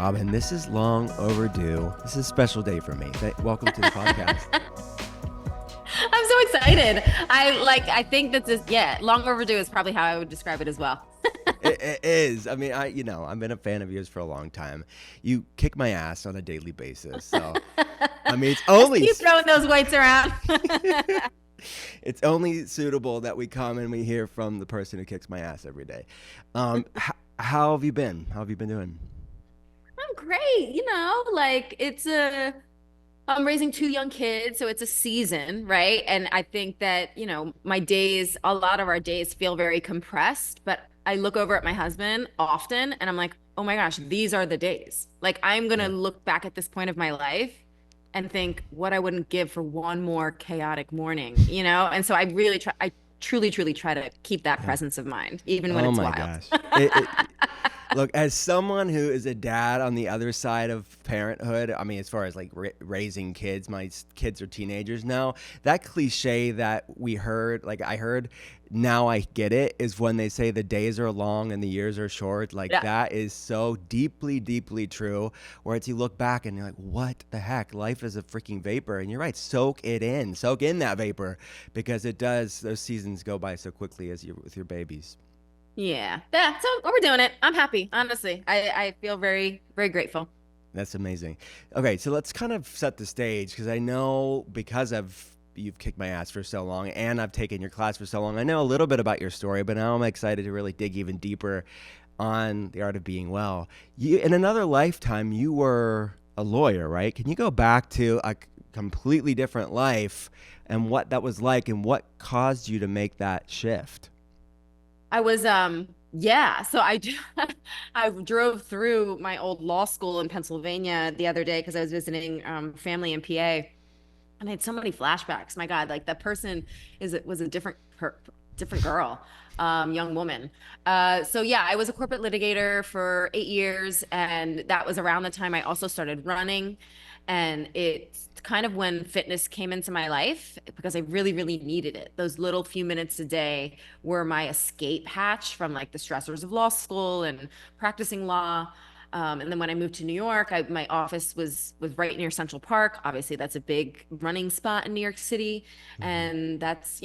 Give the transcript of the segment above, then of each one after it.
Robin, this is long overdue. This is a special day for me. Welcome to the podcast. I'm so excited. I think that long overdue is probably how I would describe it as well. It is. I mean, I've been a fan of yours for a long time. You kick my ass on a daily basis. So, I mean, it's only... Just keep throwing those weights around. It's only suitable that we come and we hear from the person who kicks my ass every day. How have you been? How have you been doing? I'm great. I'm raising two young kids, so it's a season, right? And I think that, a lot of our days feel very compressed, but I look over at my husband often and I'm like, oh my gosh, these are the days. Like, I'm going to look back at this point of my life and think what I wouldn't give for one more chaotic morning, And so I truly try to keep that presence of mind, even when it's wild. Oh my gosh. Look, as someone who is a dad on the other side of parenthood, I mean, as far as like raising kids, my kids are teenagers now. That cliche that I heard, now I get it, is when they say the days are long and the years are short. Like, that is so deeply, deeply true. Where you look back and you're like, what the heck? Life is a freaking vapor. And you're right. Soak in that vapor, because it does. Those seasons go by so quickly with your babies. Yeah. So we're doing it. I'm happy. Honestly, I feel very, very grateful. That's amazing. Okay, so let's kind of set the stage, because I know you've kicked my ass for so long and I've taken your class for so long. I know a little bit about your story, but now I'm excited to really dig even deeper on the art of being well. In another lifetime, you were a lawyer, right? Can you go back to a completely different life and what that was like and what caused you to make that shift? I was, so I drove through my old law school in Pennsylvania the other day because I was visiting family in PA, and I had so many flashbacks. My God, like, that person was a different girl, young woman. I was a corporate litigator for 8 years, and that was around the time I also started running. And it's kind of when fitness came into my life, because I really, really needed it. Those little few minutes a day were my escape hatch from like the stressors of law school and practicing law. And then when I moved to New York, my office was right near Central Park. Obviously, that's a big running spot in New York City. Mm-hmm. And that's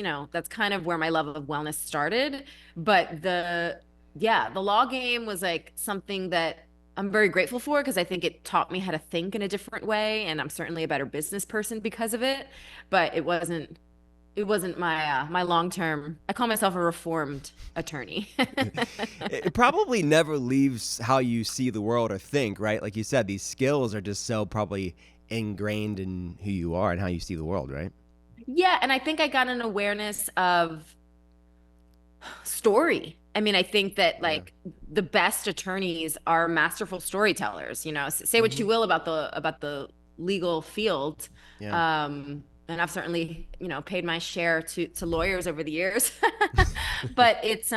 kind of where my love of wellness started. But the law game was like something that I'm very grateful for, because I think it taught me how to think in a different way, and I'm certainly a better business person because of it. But it wasn't my long-term. I call myself a reformed attorney. It probably never leaves how you see the world or think, right? Like you said, these skills are just so probably ingrained in who you are and how you see the world, right? Yeah, and I think I got an awareness of story. I mean, I think that the best attorneys are masterful storytellers. Say what you will about the legal field. Yeah. And I've certainly, paid my share to lawyers over the years, but it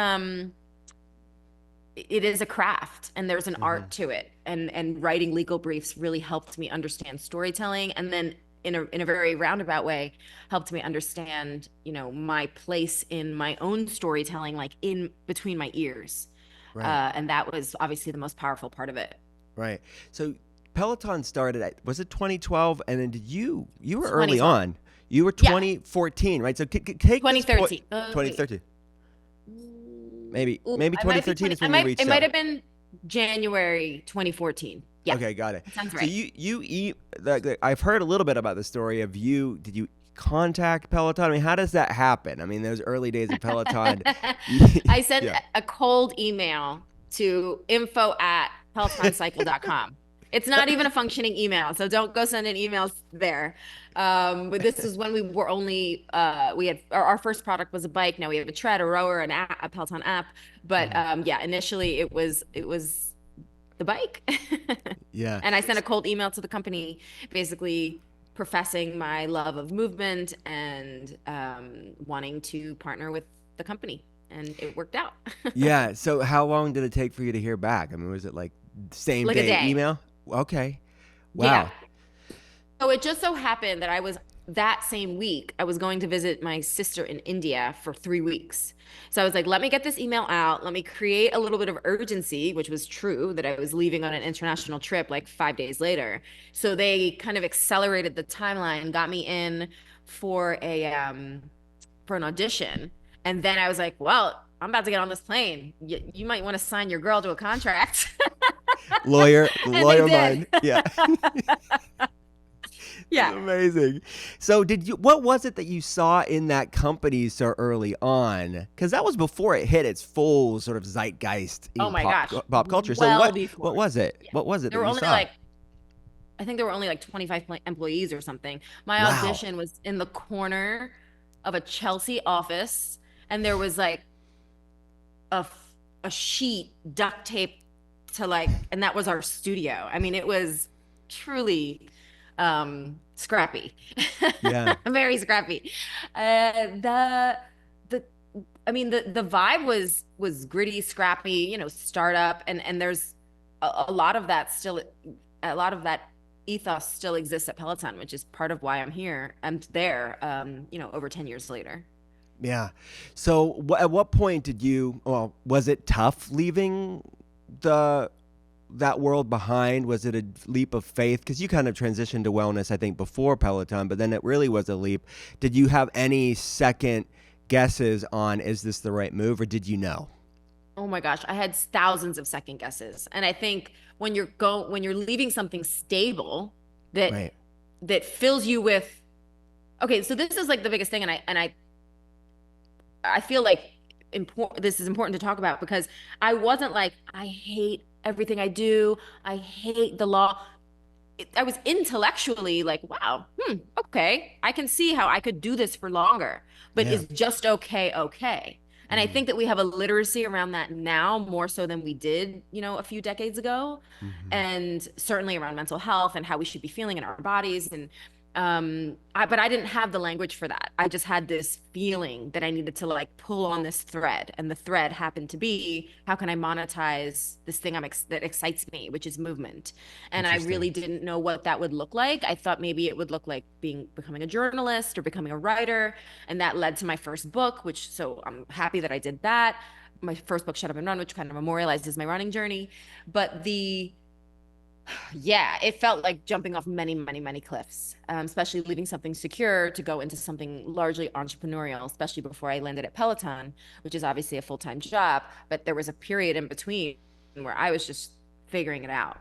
is a craft, and there's an art to it. And writing legal briefs really helped me understand storytelling, and then in a very roundabout way helped me understand, my place in my own storytelling, like in between my ears. Right. And that was obviously the most powerful part of it. Right. So Peloton started was it 2012? And then you were early on. You were 2014, right? So take 2013. 2013. Maybe 2013 is when you reached out. It might have been January 2014. Yeah. Okay, got it. That sounds right. So you eat. I've heard a little bit about the story of you. Did you contact Peloton? I mean, how does that happen? I mean, those early days of Peloton. I sent a cold email to info@pelotoncycle.com. It's not even a functioning email, so don't go sending emails there. But this is when we were only we had our first product was a bike. Now we have a tread, a rower, a Peloton app. But initially it was the bike. Yeah. And I sent a cold email to the company, basically professing my love of movement and wanting to partner with the company, and it worked out. Yeah. So how long did it take for you to hear back? I mean, was it like same day email? Okay. Wow. Yeah. So it just so happened that I was that same week, I was going to visit my sister in India for 3 weeks. So I was like, let me get this email out. Let me create a little bit of urgency, which was true that I was leaving on an international trip like 5 days later. So they kind of accelerated the timeline, got me in for for an audition. And then I was like, well, I'm about to get on this plane. You might want to sign your girl to a contract. And they Lawyer did. mind. Yeah. That's Yeah. amazing. So what was it that you saw in that company so early on? Because that was before it hit its full sort of zeitgeist Oh in my gosh. pop culture. So Well what before. was it? Yeah. What was it There that were you only saw? like, I think there were only like 25 employees or something. My Wow. audition was in the corner of a Chelsea office, and there was like a a sheet duct taped to like, and that was our studio. I mean, it was truly scrappy. Yeah. Very scrappy. The I mean, the vibe was gritty, scrappy, startup, and there's a lot of that still, a lot of that ethos still exists at Peloton, which is part of why I'm here. I'm there, over 10 years later. Yeah. So at what point did you, well, was it tough leaving the that world behind? Was it a leap of faith? Because you kind of transitioned to wellness, I think, before Peloton, but then it really was a leap. Did you have any second guesses on is this the right move, or did you know? Oh my gosh, I had thousands of second guesses. And I think when you're leaving something stable that Right. fills you with, okay, so this is like the biggest thing, and I feel like this is important to talk about because I wasn't like, I hate everything I do. I hate the law. I was intellectually like, wow, okay, I can see how I could do this for longer, but Yeah. is just okay, okay. And I Mm-hmm. think that we have a literacy around that now more so than we did, a few decades ago. Mm-hmm. And certainly around mental health and how we should be feeling in our bodies. And but I didn't have the language for that. I just had this feeling that I needed to like pull on this thread, and the thread happened to be, how can I monetize this thing that excites me, which is movement. And I Interesting. really didn't know what that would look like. I thought maybe it would look like becoming a journalist or becoming a writer, and that led to my first book, which, so I'm happy that I did that. My first book, Shut Up and Run, which kind of memorializes my running journey. But yeah, it felt like jumping off many, many, many cliffs, especially leaving something secure to go into something largely entrepreneurial, especially before I landed at Peloton, which is obviously a full-time job. But there was a period in between where I was just figuring it out.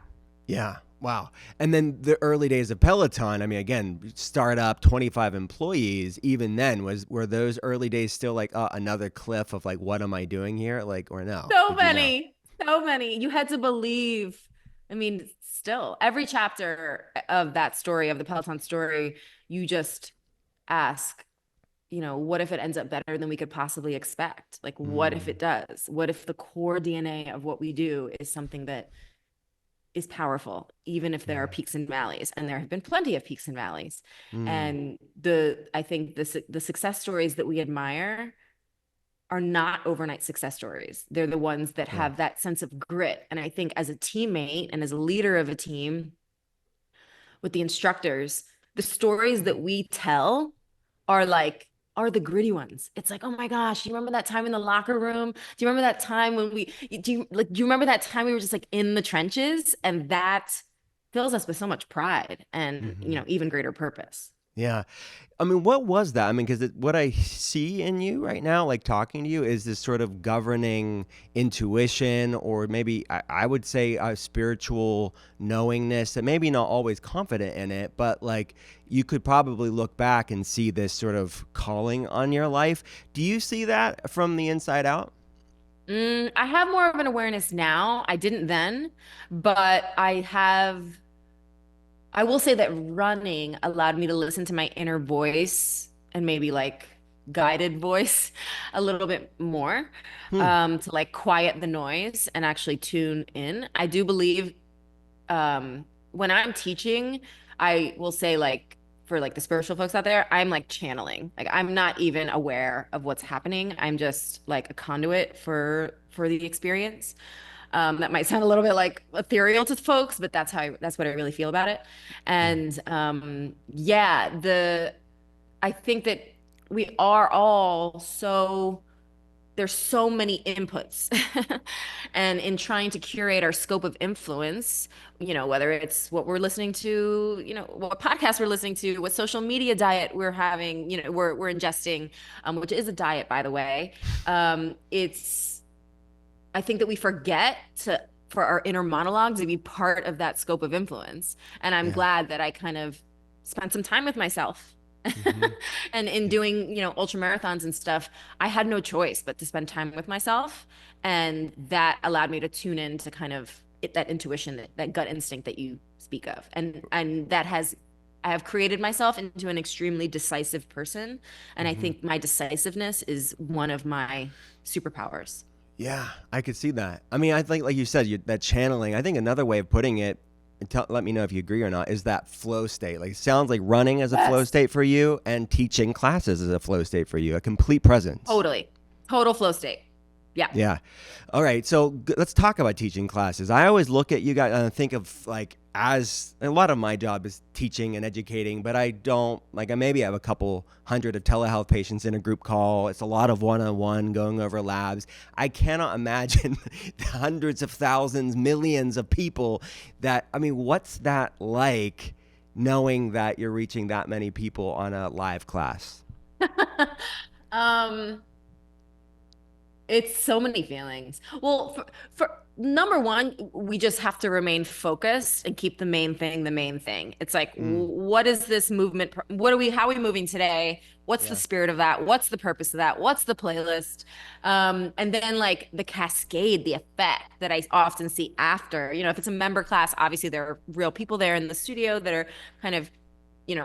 Yeah. Wow. And then the early days of Peloton, I mean, again, startup, 25 employees, even then, were those early days still like another cliff of like, what am I doing here? Like, or no? So Did you know? many, so many. You had to believe. I mean, still, every chapter of that story, of the Peloton story, you just ask, what if it ends up better than we could possibly expect? Like, what if Mm, it does? What if the core DNA of what we do is something that is powerful, even if there are yeah. peaks and valleys? And there have been plenty of peaks and valleys. Mm, And I think the success stories that we admire are not overnight success stories. They're the ones that yeah. have that sense of grit. And I think as a teammate and as a leader of a team with the instructors, the stories that we tell are like, are the gritty ones. It's like, oh my gosh, you remember that time in the locker room? Do you remember that time when do you remember that time we were just like in the trenches? And that fills us with so much pride and, Hmm. even greater purpose. Yeah. I mean, what was that? I mean, because what I see in you right now, like talking to you, is this sort of governing intuition, or maybe I would say a spiritual knowingness that maybe not always confident in it, but like you could probably look back and see this sort of calling on your life. Do you see that from the inside out? I have more of an awareness now. I didn't then, but I will say that running allowed me to listen to my inner voice and maybe like guided voice a little bit more, Hmm. to like quiet the noise and actually tune in. I do believe, when I'm teaching, I will say, like, for like the spiritual folks out there, I'm like channeling. Like, I'm not even aware of what's happening. I'm just like a conduit for the experience. That might sound a little bit like ethereal to folks, but that's what I really feel about it. Yeah. And yeah, I think that we are all so there's so many inputs. And in trying to curate our scope of influence, whether it's what we're listening to, what podcast we're listening to, what social media diet we're having, we're ingesting, which is a diet, by the way. It's I think that we forget for our inner monologue to be part of that scope of influence. And I'm Yeah. glad that I kind of spent some time with myself. Hmm. And in doing, ultra marathons and stuff, I had no choice but to spend time with myself. And that allowed me to tune in to kind of that intuition, that gut instinct that you speak of. And I have created myself into an extremely decisive person. And I Hmm. think my decisiveness is one of my superpowers. Yeah, I could see that. I mean, I think, like you said, that channeling. I think another way of putting it, and let me know if you agree or not, is that flow state. Like, it sounds like running as a flow Yes. state for you, and teaching classes as a flow state for you. A complete presence. Totally. Total flow state. Yeah. Yeah. All right. So let's talk about teaching classes. I always look at you guys and think of like as a lot of my job is teaching and educating, but I don't like I maybe have a couple hundred of telehealth patients in a group call. It's a lot of one-on-one going over labs. I cannot imagine hundreds of thousands, millions of people that I mean, what's that like knowing that you're reaching that many people on a live class? Um, It's so many feelings. Well, for number one, we just have to remain focused and keep the main thing the main thing. It's like, Mm, what is this movement? How are we moving today? What's the yeah. spirit of that? What's the purpose of that? What's the playlist? And then like the cascade, the effect that I often see after, if it's a member class, obviously there are real people there in the studio that are kind of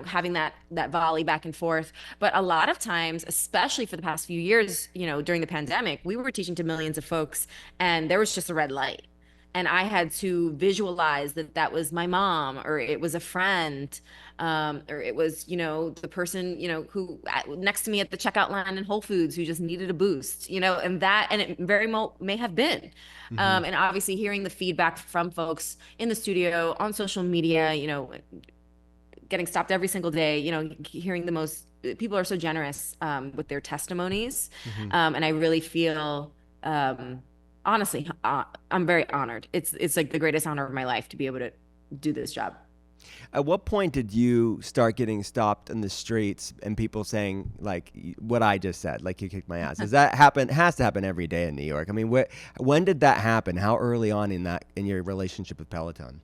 having that volley back and forth. But a lot of times, especially for the past few years, during the pandemic, we were teaching to millions of folks, and there was just a red light. And I had to visualize that that was my mom, or it was a friend, or it was, the person, who next to me at the checkout line in Whole Foods who just needed a boost, and it very may have been. Hmm. And obviously hearing the feedback from folks in the studio, on social media, getting stopped every single day, hearing the most people are so generous with their testimonies. Hmm. And I really feel honestly, I'm very honored. It's like the greatest honor of my life to be able to do this job. At what point did you start getting stopped in the streets and people saying like what I just said, like you kicked my ass? Does that happen? Has to happen every day in New York. I mean, when did that happen? How early on in your relationship with Peloton?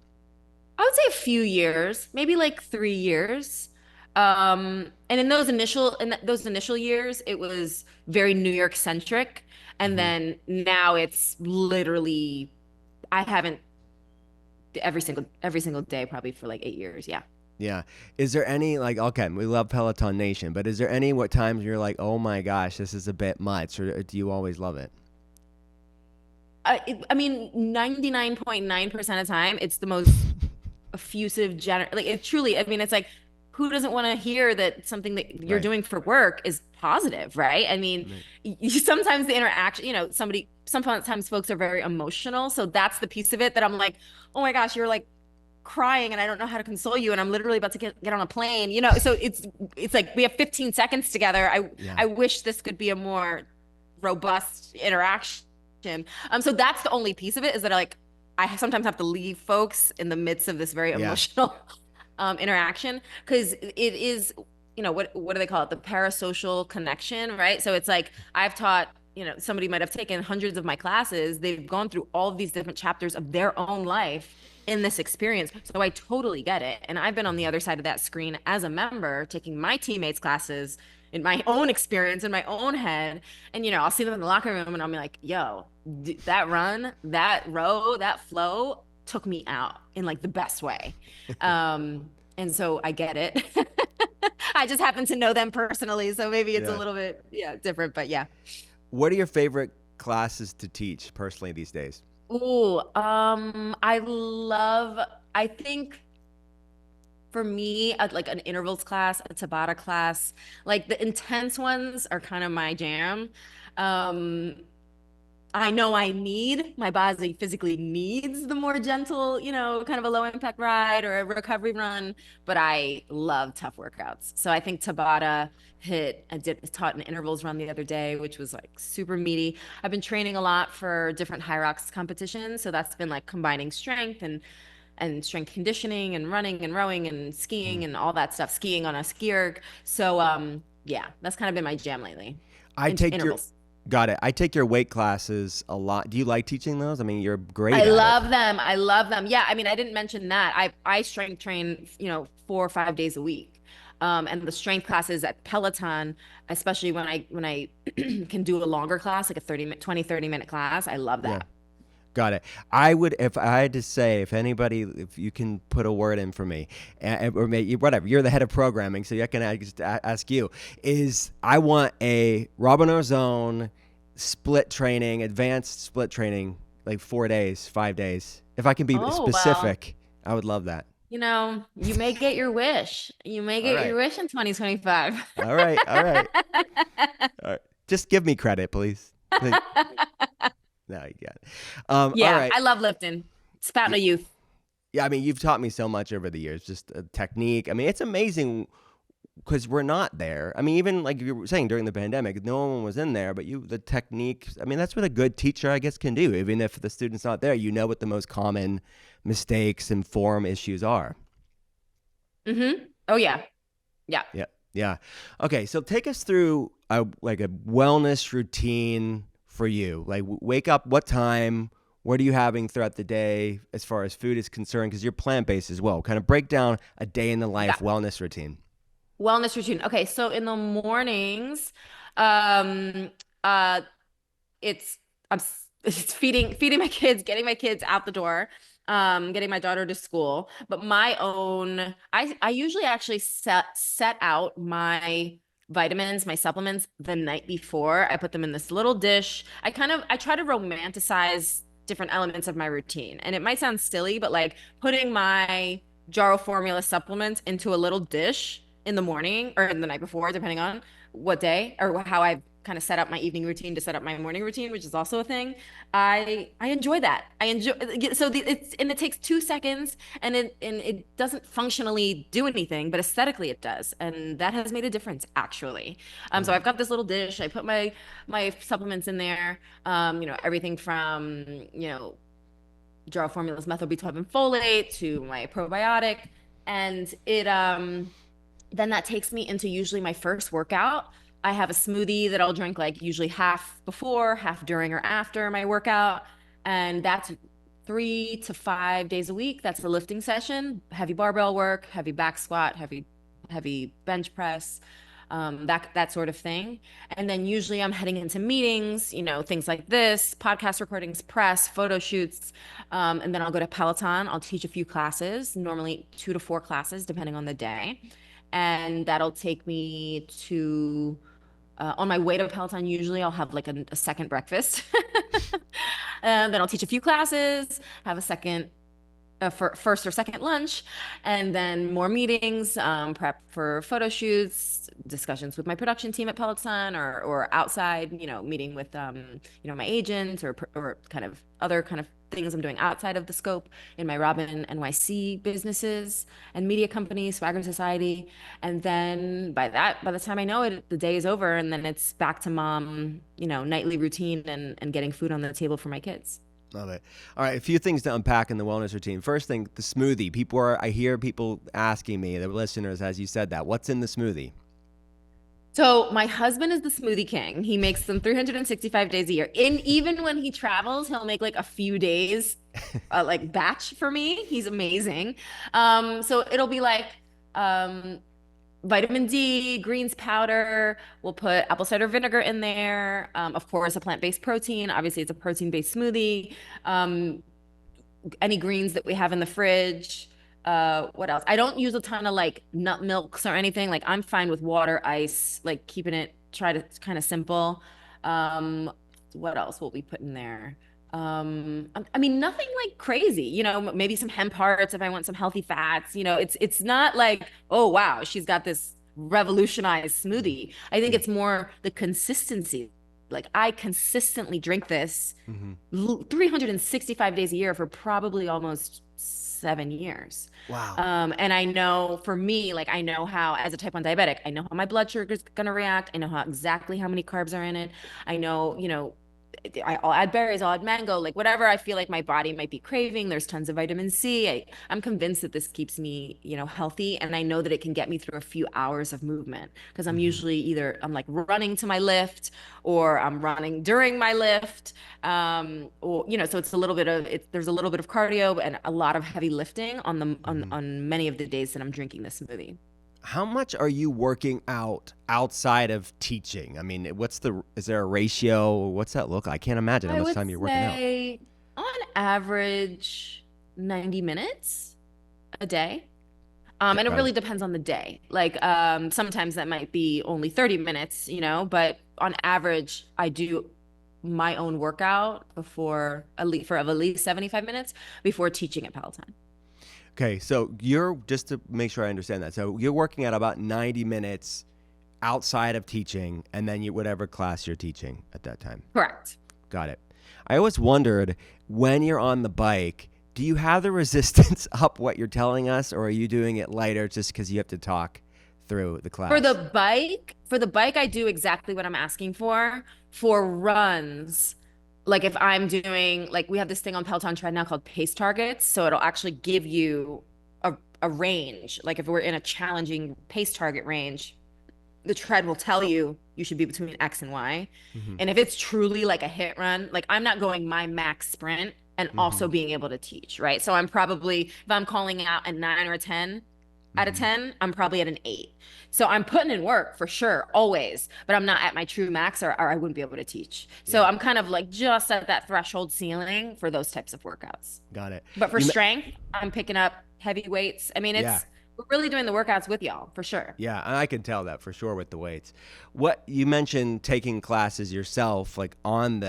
I would say a few years, maybe like 3 years. And in those initial years, it was very New York centric. And Hmm. then now it's literally I haven't every single day probably for like 8 years. Yeah. Yeah. Is there any like okay, we love Peloton Nation, but is there any what times you're like, oh my gosh, this is a bit much, or do you always love it? I mean, 99.9% of the time, it's the most effusive, like it truly, I mean, it's like, who doesn't want to hear that something that you're Right. doing for work is positive, right? I mean, Right. sometimes the interaction, sometimes folks are very emotional. So that's the piece of it that I'm like, oh my gosh, you're like crying and I don't know how to console you. And I'm literally about to get on a plane, so it's like we have 15 seconds together. Yeah. I wish this could be a more robust interaction. So that's the only piece of it is that I sometimes have to leave folks in the midst of this very Yeah. emotional interaction because it is, what do they call it? The parasocial connection, right? So it's like I've taught, somebody might have taken hundreds of my classes. They've gone through all of these different chapters of their own life in this experience. So I totally get it. And I've been on the other side of that screen as a member, taking my teammates' classes in my own experience in my own head. And, I'll see them in the locker room and I'll be like, yo, that run, that row, that flow took me out in like the best way. And so I get it. I just happen to know them personally. So maybe it's a Yeah. little bit, yeah, different, but yeah. What are your favorite classes to teach personally these days? Ooh, I think for me, like an intervals class, a Tabata class, like the intense ones are kind of my jam. Um, I know my body physically needs the more gentle, kind of a low impact ride or a recovery run, but I love tough workouts. So I think Tabata taught an intervals run the other day, which was like super meaty. I've been training a lot for different high rocks competitions. So that's been like combining strength and strength conditioning and running and rowing and Mm. skiing and all that stuff, skiing on a ski erg. So yeah, that's kind of been my jam lately. I take your Intervals. Got it. I take your weight classes a lot. Do you like teaching those? I mean, you're I great at it. love them. I love them. Yeah, I mean, I didn't mention that. I strength train, 4 or 5 days a week. And the strength classes at Peloton, especially when I can do a longer class, like a 30-minute class, I love Yeah. that. Got it. I would, if I had to say, if you can put a word in for me, or maybe whatever, you're the head of programming, so I can ask you, I want a Robin Arzón split training, advanced split training, like 4 days, 5 days. If I can be Oh, well, specific, I would love that. you may get your wish. You may All get right. your wish in 2025. All right. All right. All right. Just give me credit, please. No, you got it. All Yeah, right. I love lifting. It's fountain of youth. Yeah, I mean, you've taught me so much over the years, just technique. I mean, it's amazing because we're not there. I mean, even like you were saying during the pandemic, no one was in there, but the technique, I mean, that's what a good teacher, I guess, can do. Even if the student's not there, you know what the most common mistakes and form issues are. Oh yeah. Yeah. Yeah. Yeah. Okay. So take us through a wellness routine for you. Like wake up, what time? What are you having throughout the day as far as food is concerned? Because you're plant based as well. Kind of break down a day in the life Yeah. wellness routine. Wellness routine. Okay, so in the mornings, um, uh, it's it's feeding my kids, getting my kids out the door, getting my daughter to school. But I usually actually set out my vitamins, my supplements the night before. I put them in this little dish. I try to romanticize different elements of my routine. And it might sound silly, but like putting my Jarrow formula supplements into a little dish in the morning or in the night before, depending on what day or how I kind of set up my evening routine to set up my morning routine, which is also a thing. I enjoy that. I enjoy it takes 2 seconds and it doesn't functionally do anything, but aesthetically it does, and that has made a difference actually. So I've got this little dish. I put my supplements in there. Everything from Jarrow Formulas methyl B12 and folate to my probiotic, and it then that takes me into usually my first workout. I have a smoothie that I'll drink like usually half before, half during or after my workout. And that's 3 to 5 days a week. That's the lifting session, heavy barbell work, heavy back squat, heavy bench press, that sort of thing. And then usually I'm heading into meetings, things like this, podcast recordings, press, photo shoots. And then I'll go to Peloton. I'll teach a few classes, normally 2 to 4 classes, depending on the day. And that'll take me to on my way to Peloton, usually I'll have like a second breakfast. And then I'll teach a few classes, have a second for first or second lunch, and then more meetings, prep for photo shoots, discussions with my production team at Peloton, or outside, meeting with my agent or kind of other kind of things I'm doing outside of the scope in my Robin NYC businesses and media companies, Swagger Society, and then by the time I know it, the day is over, and then it's back to mom, nightly routine and getting food on the table for my kids. Love it. All right, a few things to unpack in the wellness routine. First thing, the smoothie. I hear people asking me, the listeners, as you said that, what's in the smoothie? So my husband is the smoothie king. He makes them 365 days a year. And even when he travels, he'll make like a few days like batch for me. He's amazing. So it'll be like um vitamin D, greens powder. We'll put apple cider vinegar in there. Of course, a plant-based protein. Obviously, it's a protein-based smoothie. Any greens that we have in the fridge. What else? I don't use a ton of like nut milks or anything. Like I'm fine with water, ice, like keeping it try to kind of simple. What else will we put in there? I mean, nothing like crazy, maybe some hemp hearts if I want some healthy fats. It's not like, oh wow, she's got this revolutionized smoothie. I think Yeah. it's more the consistency. like I consistently drink this Hmm. 365 days a year for probably almost 7 years. Wow. And I know for me, like I know how, as a type 1 diabetic, I know how my blood sugar is going to react. I know how exactly how many carbs are in it. I know, I'll add berries, I'll add mango, like whatever I feel like my body might be craving. There's tons of vitamin C. I'm convinced that this keeps me, healthy. And I know that it can get me through a few hours of movement because I'm Hmm. usually I'm like running to my lift or I'm running during my lift. Or, so it's a little bit of there's a little bit of cardio and a lot of heavy lifting on Hmm. on many of the days that I'm drinking this smoothie. How much are you working out outside of teaching? I mean, is there a ratio? What's that look like? I can't imagine how I much would time you're working out. say on average 90 minutes a day. And it Got it. really depends on the day. Like sometimes that might be only 30 minutes, but on average I do my own workout before at least 75 minutes before teaching at Peloton. Okay, so you're just to make sure I understand that. So you're working at about 90 minutes outside of teaching, and then whatever class you're teaching at that time. Correct. Got it. I always wondered when you're on the bike, do you have the resistance up what you're telling us, or are you doing it lighter just because you have to talk through the class? For the bike, I do exactly what I'm asking for. For runs, like if I'm doing, like we have this thing on Peloton Tread now called pace targets. So it'll actually give you a range. Like if we're in a challenging pace target range, the tread will tell you should be between X and Y. Hmm. And if it's truly like a hit run, like I'm not going my max sprint and Hmm. also being able to teach, right? So I'm probably, if I'm calling out a 9 or a 10 out of Hmm. 10, I'm probably at an 8. So I'm putting in work for sure, always, but I'm not at my true max or I wouldn't be able to teach. So Yeah, I'm kind of like just at that threshold ceiling for those types of workouts. got it. But for You, strength, I'm picking up heavy weights. I mean, yeah, we're really doing the workouts with y'all for sure. yeah, and I can tell that for sure with the weights. What you mentioned taking classes yourself, like on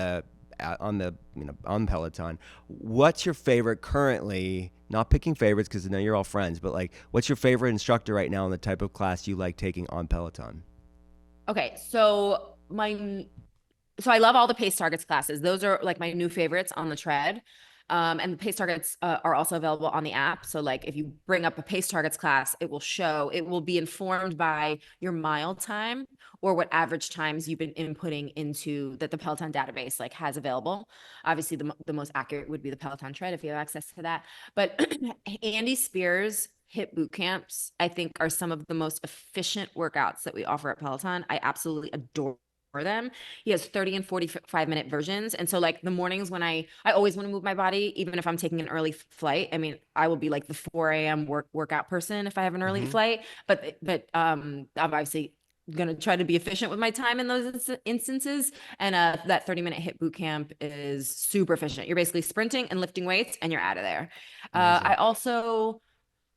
Peloton. What's your favorite currently? Not picking favorites because I know you're all friends, but like, what's your favorite instructor right now and the type of class you like taking on Peloton? Okay, so I love all the pace targets classes. Those are like my new favorites on the tread. And the pace targets are also available on the app. So like if you bring up a pace targets class, it will be informed by your mile time or what average times you've been inputting into that the Peloton database like has available. Obviously the most accurate would be the Peloton tread if you have access to that. But Andy Spears hit boot camps, I think, are some of the most efficient workouts that we offer at Peloton. I absolutely adore them. He has 30 and 45-minute versions. And so like the mornings when I always want to move my body, even if I'm taking an early flight. I mean, I will be like the 4 a.m. workout person if I have an early Mm-hmm. flight. But I'm obviously gonna try to be efficient with my time in those instances. And that 30-minute hit boot camp is super efficient. You're basically sprinting and lifting weights and you're out of there. I Amazing. also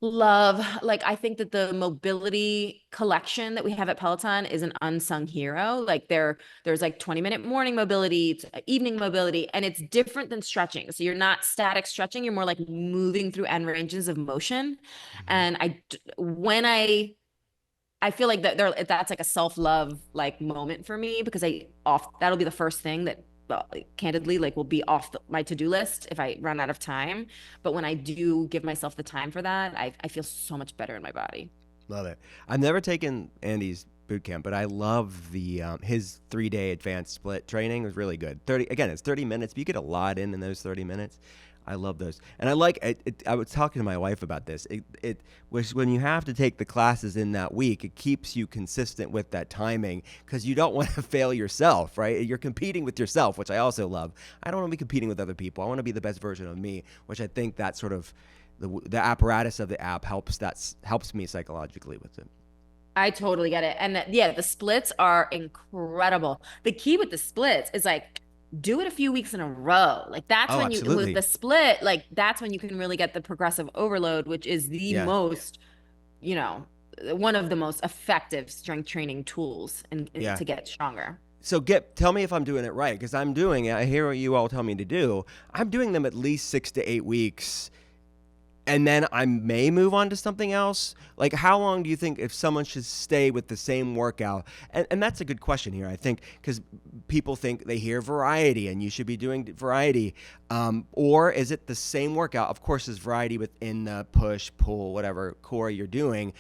love, like, I think that the mobility collection that we have at Peloton is an unsung hero. Like there's like 20-minute morning mobility, evening mobility, and it's different than stretching. So you're not static stretching, you're more like moving through end ranges of motion. Mm-hmm. And when I feel like that's like a self-love like moment for me because that'll be the first thing that candidly like will be off my to-do list if I run out of time. But when I do give myself the time for that, I feel so much better in my body. Love it. I've never taken Andy's boot camp, but I love his 3 day advanced split training. It was really good. 30 again, it's 30 minutes, but you get a lot in those 30 minutes. I love those, and I like it. I was talking to my wife about this. It was when you have to take the classes in that week, it keeps you consistent with that timing because you don't want to fail yourself, right? You're competing with yourself, which I also love. I don't want to be competing with other people. I want to be the best version of me, which I think that sort of the apparatus of the app helps me psychologically with it. I totally get it. And yeah, the splits are incredible. The key with the splits is like do it a few weeks in a row. Like that's Oh, when you with absolutely. the split, like that's when you can really get the progressive overload, which is the Yeah. most, you know, one of the most effective strength training tools Yeah. to get stronger. So tell me if I'm doing it right because I'm doing it. I hear what you all tell me to do. I'm doing them at least 6 to 8 weeks and then I may move on to something else? Like, how long do you think if someone should stay with the same workout? And that's a good question here, I think, because people think they hear variety and you should be doing variety. Or is it the same workout? Of course, there's variety within the push, pull, whatever core you're doing,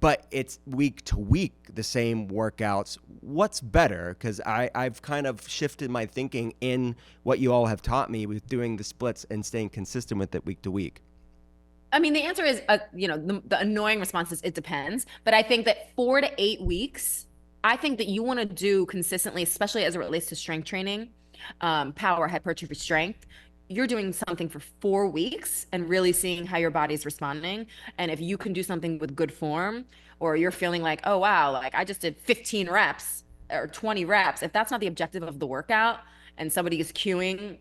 but it's week to week, the same workouts. What's better? Because I've kind of shifted my thinking in what you all have taught me with doing the splits and staying consistent with it week to week. I mean, the answer is, the annoying response is it depends. But I think that 4 to 8 weeks, I think that you want to do consistently, especially as it relates to strength training, power, hypertrophy, strength. You're doing something for 4 weeks and really seeing how your body's responding. And if you can do something with good form, or you're feeling like, oh, wow, like I just did 15 reps or 20 reps, if that's not the objective of the workout, and somebody is queuing,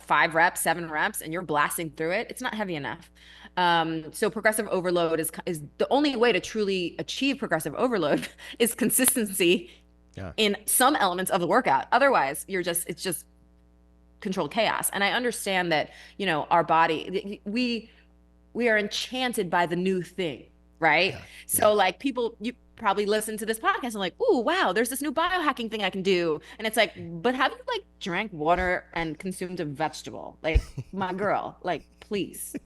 5 reps, 7 reps, and you're blasting through it, it's not heavy enough. So progressive overload is the only way to truly achieve progressive overload is consistency Yeah. in some elements of the workout. Otherwise, it's just controlled chaos. And I understand that, our body, we are enchanted by the new thing, right? Yeah. Yeah. So like people, you probably listen to this podcast and like, oh wow, there's this new biohacking thing I can do. And it's like, but have you like drank water and consumed a vegetable? Like my girl, like please.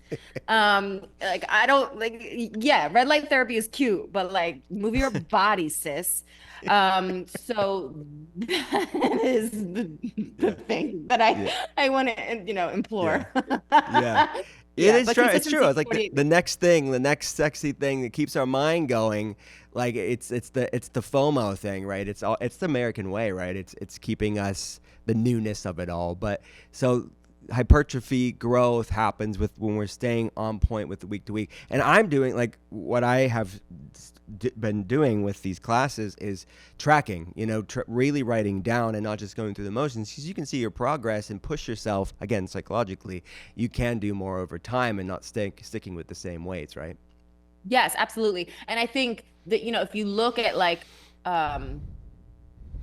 Like I don't like, yeah, red light therapy is cute, but like move your body, sis. So that is the Yeah. thing that I Yeah. I want to, Yeah. implore. Yeah. It Yeah, is but true. It's true. consistency It's like 48 the weeks. next thing, the next sexy thing that keeps our mind going. Like it's the FOMO thing, right? It's the American way, right? It's keeping us the newness of it all. But so hypertrophy growth happens with when we're staying on point with the week to week. And I'm doing like what I have been doing with these classes is tracking, really writing down and not just going through the motions, because you can see your progress and push yourself again psychologically. You can do more over time and not sticking with the same weights, right? Yes, absolutely. And I think that, if you look at like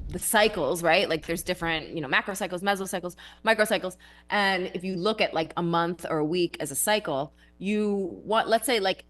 the cycles, right? Like there's different, macro cycles, mesocycles, microcycles. And if you look at like a month or a week as a cycle, you want, let's say, like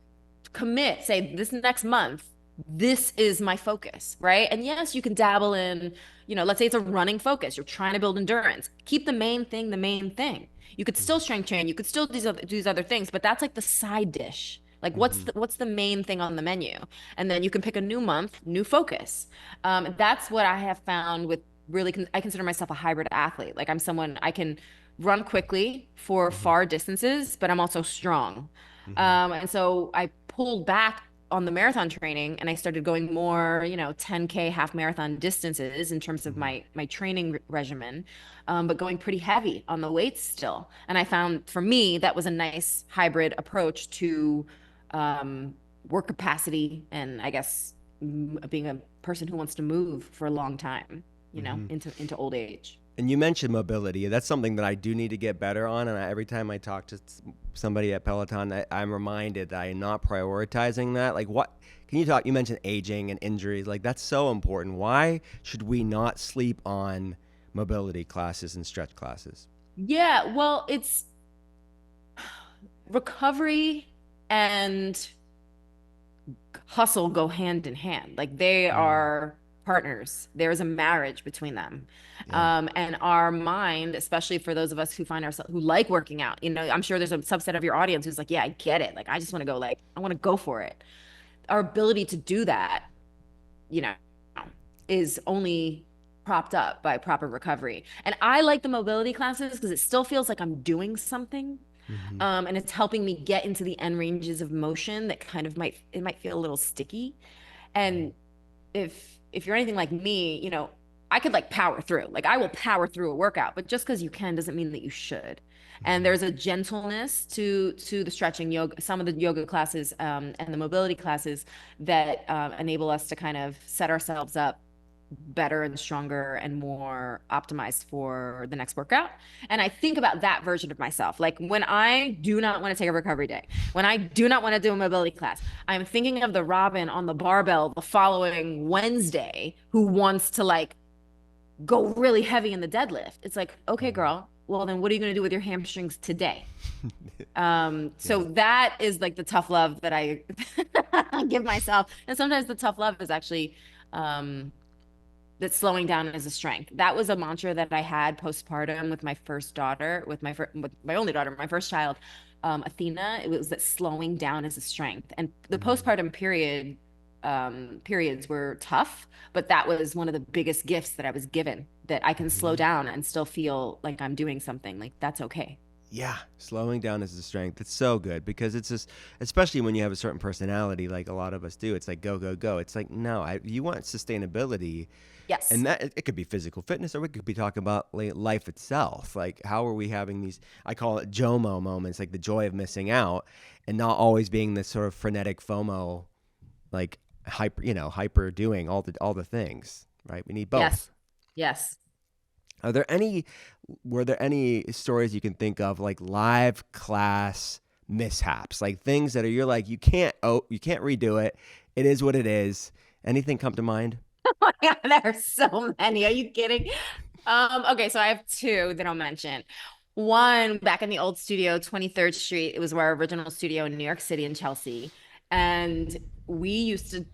commit, say this next month, this is my focus, right? And yes, you can dabble in, let's say it's a running focus. You're trying to build endurance. Keep the main thing the main thing. You could still strength train, you could still do these other things, but that's like the side dish. Like Mm-hmm. what's the main thing on the menu? And then you can pick a new month, new focus. That's what I have found with really, I consider myself a hybrid athlete. Like I'm someone I can run quickly for Mm-hmm. far distances, but I'm also strong. Mm-hmm. And so I pulled back on the marathon training and I started going more, 10K half marathon distances in terms of Mm-hmm. my training regimen, but going pretty heavy on the weights still. And I found for me that was a nice hybrid approach to work capacity and I guess being a person who wants to move for a long time, Mm-hmm. into old age. And you mentioned mobility. That's something that I do need to get better on. And every time I talk to somebody at Peloton, I'm reminded that I'm not prioritizing that. Like, what can you talk? You mentioned aging and injuries. Like, that's so important. Why should we not sleep on mobility classes and stretch classes? Yeah, well, it's recovery and hustle go hand in hand. Like they Mm, are partners. There's a marriage between them. yeah. And our mind, especially for those of us who find ourselves who like working out, I'm sure there's a subset of your audience who's like, yeah, I get it. Like I just want to go, like, I want to go for it. Our ability to do that, you know, is only propped up by proper recovery. And I like the mobility classes because it still feels like I'm doing something. Hmm. And it's helping me get into the end ranges of motion that kind of might feel a little sticky. And if you're anything like me, I could like power through. Like I will power through a workout, but just because you can doesn't mean that you should. And Hmm. there's a gentleness to the stretching yoga, some of the yoga classes and the mobility classes that enable us to kind of set ourselves up better and stronger and more optimized for the next workout. And I think about that version of myself. Like when I do not want to take a recovery day, when I do not want to do a mobility class, I'm thinking of the Robin on the barbell the following Wednesday who wants to like go really heavy in the deadlift. It's like, okay, Hmm. girl, well, then what are you going to do with your hamstrings today? Yeah. So that is like the tough love that I give myself. And sometimes the tough love is actually um that slowing down is a strength. That was a mantra that I had postpartum with my first daughter, with my only daughter, my first child, Athena. It was that slowing down is a strength. And the Mm. postpartum periods were tough, but that was one of the biggest gifts that I was given, that I can slow Mhm. down and still feel like I'm doing something. Like that's okay. Yeah, slowing down is a strength. It's so good because it's just, especially when you have a certain personality, like a lot of us do. It's like go, go, go. It's like no, you want sustainability, Yes. and that it could be physical fitness, or we could be talking about like life itself. Like how are we having these? I call it Jomo moments, like the joy of missing out, and not always being this sort of frenetic FOMO, like hyper doing all the things. Right? We need both. Yes. Yes. Are there any were there any stories you can think of like live class mishaps, like things that are you're like you can't redo it. It is what it is. Anything come to mind? Oh my God, there are so many. Are you kidding? Okay, so I have two that I'll mention. One, back in the old studio, 23rd Street, it was our original studio in New York City and Chelsea. And we used to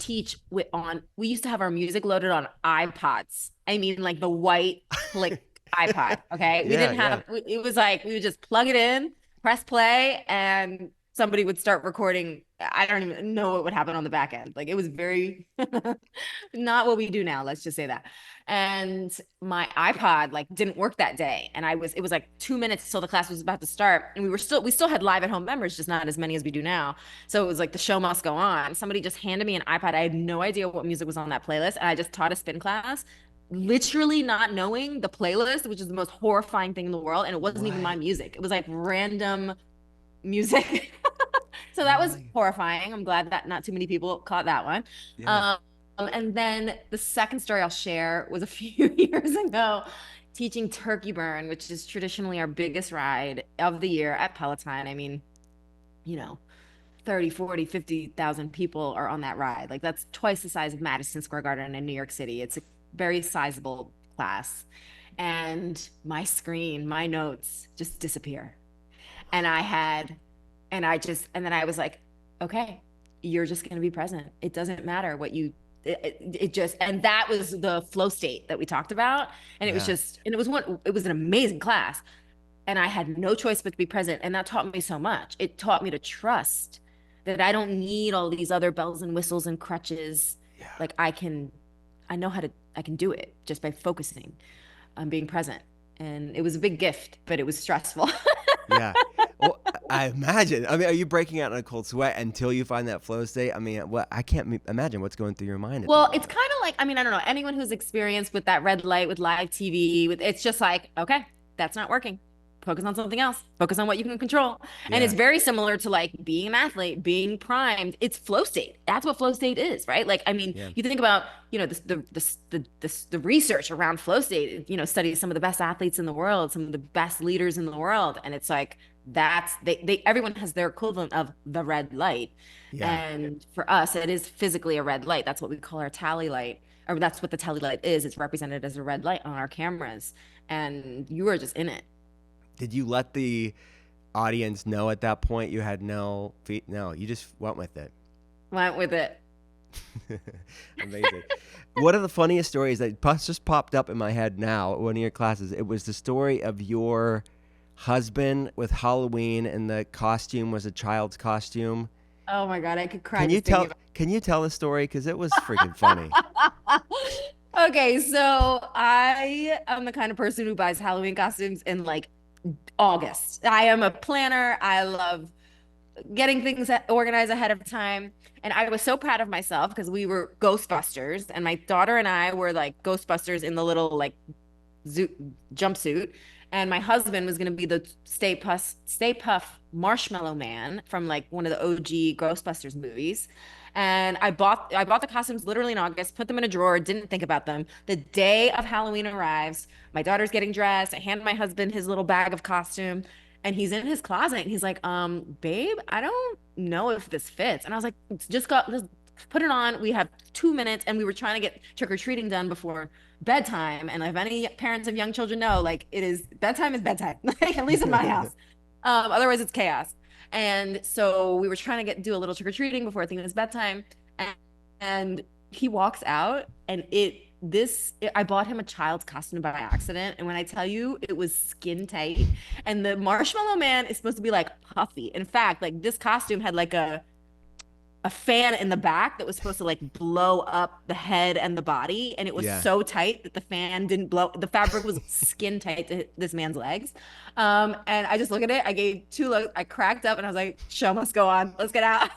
we used to have our music loaded on iPods. I mean, like the white click iPod. Okay. We Yeah, didn't yeah. have, it was like we would just plug it in, press play, and somebody would start recording. I don't even know what would happen on the back end. Like it was very not what we do now, let's just say that. And my iPod like didn't work that day. And it was like 2 minutes till the class was about to start. And we still had live at home members, just not as many as we do now. So it was like the show must go on. Somebody just handed me an iPod. I had no idea what music was on that playlist. And I just taught a spin class, literally not knowing the playlist, which is the most horrifying thing in the world. And it wasn't even my What? music. It was like random music. So Oh that was my. horrifying. I'm glad that not too many people caught that one. Yeah. Um, and then the second story I'll share was a few years ago, teaching turkey burn, which is traditionally our biggest ride of the year at Peloton. I mean, you know, 30, 40, 50,000 people are on that ride. Like that's twice the size of Madison Square Garden in New York City. It's a very sizable class. And my screen, my notes just disappear. And I had, and then I was like, okay, you're just going to be present. It doesn't matter what it just, and that was the flow state that we talked about. And it was Yeah. just, and it was an amazing class. And I had no choice but to be present. And that taught me so much. It taught me to trust that I don't need all these other bells and whistles and crutches. Yeah. Like I can do it just by focusing on being present. And it was a big gift, but it was stressful. Yeah. Well, I imagine. I mean, are you breaking out in a cold sweat until you find that flow state? I mean, what I can't imagine what's going through your mind at that Well, it's moment. kind of like, I mean, I don't know, anyone who's experienced with that red light with live TV, it's just like, okay, that's not working. Focus on something else. Focus on what you can control. And it's Yeah. very similar to like being an athlete, being primed. It's flow state. That's what flow state is, right? Like, I mean, Yeah. you think about, the research around flow state, studies some of the best athletes in the world, some of the best leaders in the world. And it's like, everyone has their equivalent of the red light. Yeah. And for us, it is physically a red light. That's what we call our tally light, or that's what the tally light is. It's represented as a red light on our cameras, and you are just in it. Did you let the audience know at that point you had no feet? No, you just went with it. Went with it. Amazing. One of the funniest stories that just popped up in my head now at one of your classes, it was the story of your husband with Halloween and the costume was a child's costume. Oh my God, I could cry Can you just thinking tell about can you tell the story? Because it was freaking funny. it. Okay, so I am the kind of person who buys Halloween costumes in like August. I am a planner. I love getting things organized ahead of time. And I was so proud of myself because we were Ghostbusters, and my daughter and I were like Ghostbusters in the little like zoo jumpsuit. And my husband was going to be the Stay Puff Marshmallow Man from like one of the OG Ghostbusters movies. And I bought the costumes literally in August, put them in a drawer, didn't think about them. The day of Halloween arrives, my daughter's getting dressed. I hand my husband his little bag of costume, and he's in his closet and he's like, babe, I don't know if this fits. And I was like, just put it on. We have 2 minutes, and we were trying to get trick or treating done before bedtime. And if any parents of young children know, like it is bedtime is bedtime, like at least in my house. Otherwise, it's chaos. And so we were trying to do a little trick or treating before I think it was bedtime, and, and he walks out, and I bought him a child's costume by accident, and when I tell you, it was skin tight, and the Marshmallow Man is supposed to be like puffy. In fact, like this costume had like a fan in the back that was supposed to like blow up the head and the body, and it was Yeah. so tight that the fan didn't blow. The fabric was skin tight to this man's legs. And I just look at it, I gave two looks, I cracked up, and I was like, show must go on, let's get out.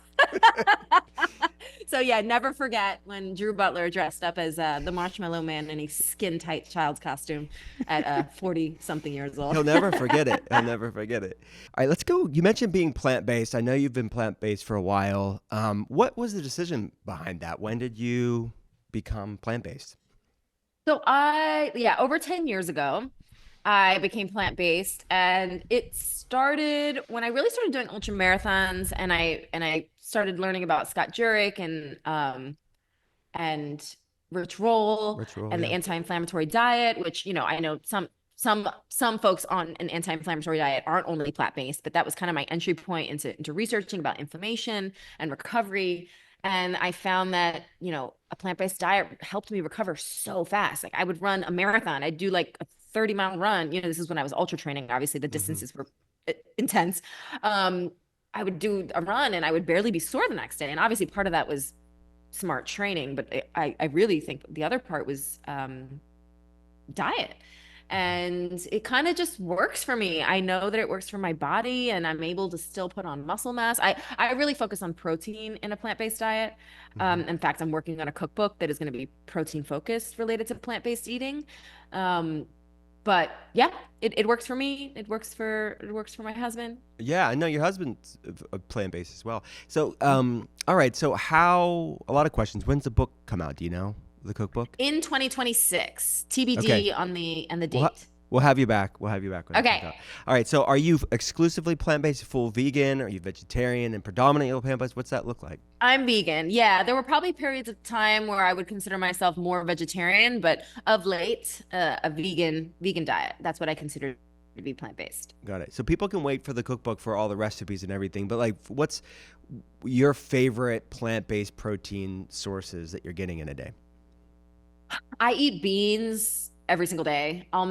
So yeah, never forget when Drew Butler dressed up as the Marshmallow Man in a skin tight child's costume at 40 something years old. He'll never forget it. He'll never forget it. All right, let's go. You mentioned being plant-based. I know you've been plant-based for a while. What was the decision behind that? When did you become plant-based? So yeah, over 10 years ago, I became plant-based, and it started when I really started doing ultra marathons, and I started learning about Scott Jurek and Rich Roll Rich roll, and the yeah. anti-inflammatory diet, which, I know some folks on an anti-inflammatory diet aren't only plant-based, but that was kind of my entry point into researching about inflammation and recovery. And I found that, a plant-based diet helped me recover so fast. Like I would run a marathon. I'd do like a 30-mile run. This is when I was ultra training. Obviously, the Hmm. distances were intense. I would do a run and I would barely be sore the next day. And obviously part of that was smart training, but I really think the other part was diet. And it kind of just works for me. I know that it works for my body, and I'm able to still put on muscle mass. I really focus on protein in a plant-based diet. Hmm. In fact, I'm working on a cookbook that is going to be protein focused related to plant-based eating. Um, but yeah, it works for me. It works for my husband. Yeah, I know your husband's a plant-based as well. So, all right. So, a lot of questions. When's the book come out? Do you know the cookbook? In 2026, Okay. TBD on the We'll ha- date. we'll have you back. We'll have you back when it comes Okay. out. All right. So, are you exclusively plant-based, full vegan? Are you vegetarian and predominantly plant-based? What's that look like? I'm vegan. Yeah, there were probably periods of time where I would consider myself more vegetarian, but of late, a vegan diet. That's what I consider to be plant-based. Got it. So people can wait for the cookbook for all the recipes and everything, but like, what's your favorite plant-based protein sources that you're getting in a day? I eat beans every single day. I'll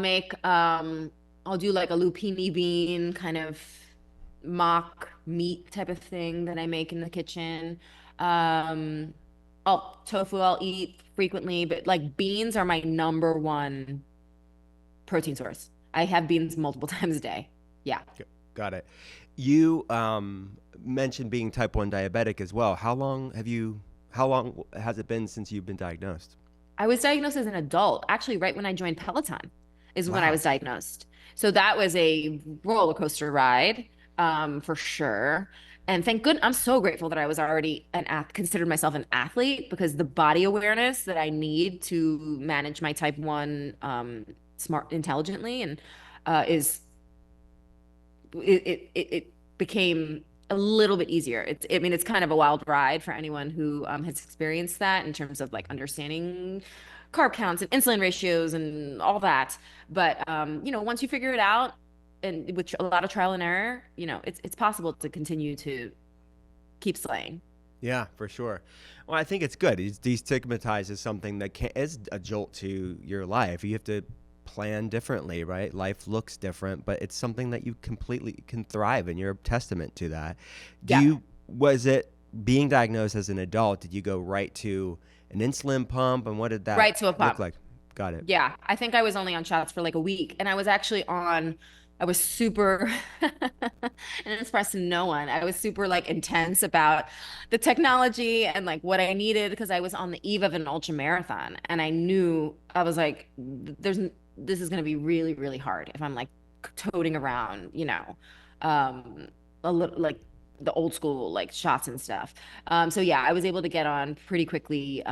do like a lupini bean kind of mock meat type of thing that I make in the kitchen. Um, tofu I'll eat frequently, but like beans are my number one protein source. I have beans multiple times a day. Yeah. Got it. You mentioned being type 1 diabetic as well. How long has it been since you've been diagnosed? I was diagnosed as an adult, actually, right when I joined Peloton is when I Wow. was diagnosed. So that was a roller coaster ride, for sure. And thank goodness, I'm so grateful that I was already considered myself an athlete, because the body awareness that I need to manage my type 1 smart intelligently and is it became a little bit easier. I mean, it's kind of a wild ride for anyone who has experienced that in terms of like understanding carb counts and insulin ratios and all that. But once you figure it out, and with a lot of trial and error, it's possible to continue to keep slaying. Yeah, for sure. Well, I think it's good. It's destigmatizes something that is a jolt to your life. You have to plan differently, right? Life looks different, but it's something that you completely can thrive, and you're a testament to that. Yeah, Was it being diagnosed as an adult? Did you go right to an insulin pump, and what did that right to a look pump. like? Got it. Yeah, I think I was only on shots for like a week, and I was super, and it's expressed to no one. I was super like intense about the technology and like what I needed, because I was on the eve of an ultra marathon, and I knew I was like, this is going to be really, really hard if I'm like toting around, um, a little like the old school like shots and stuff. So yeah, I was able to get on pretty quickly,